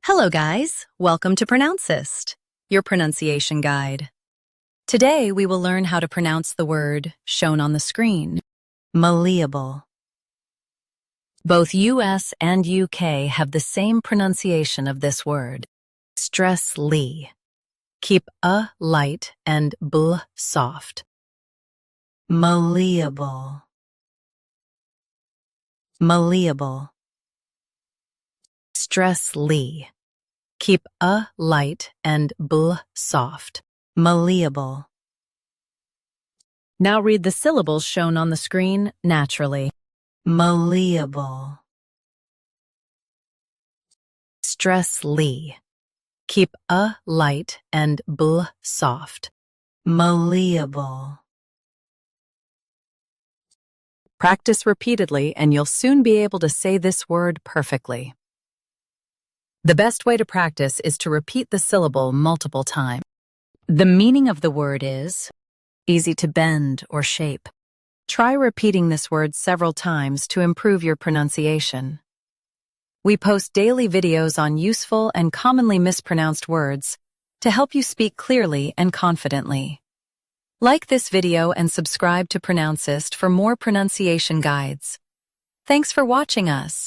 Hello guys, welcome to Pronouncist, your pronunciation guide. Today we will learn how to pronounce the word shown on the screen, malleable. Both US and UK have the same pronunciation of this word. Stress li. Keep a light and bl soft. Malleable. Malleable. Stress li. Keep a light and bl soft. Malleable. Now read the syllables shown on the screen naturally. Malleable. Stress li. Keep a light and bl soft. Malleable. Practice repeatedly and you'll soon be able to say this word perfectly. The best way to practice is to repeat the syllable multiple times. The meaning of the word is easy to bend or shape. Try repeating this word several times to improve your pronunciation. We post daily videos on useful and commonly mispronounced words to help you speak clearly and confidently. Like this video and subscribe to Pronouncist for more pronunciation guides. Thanks for watching us.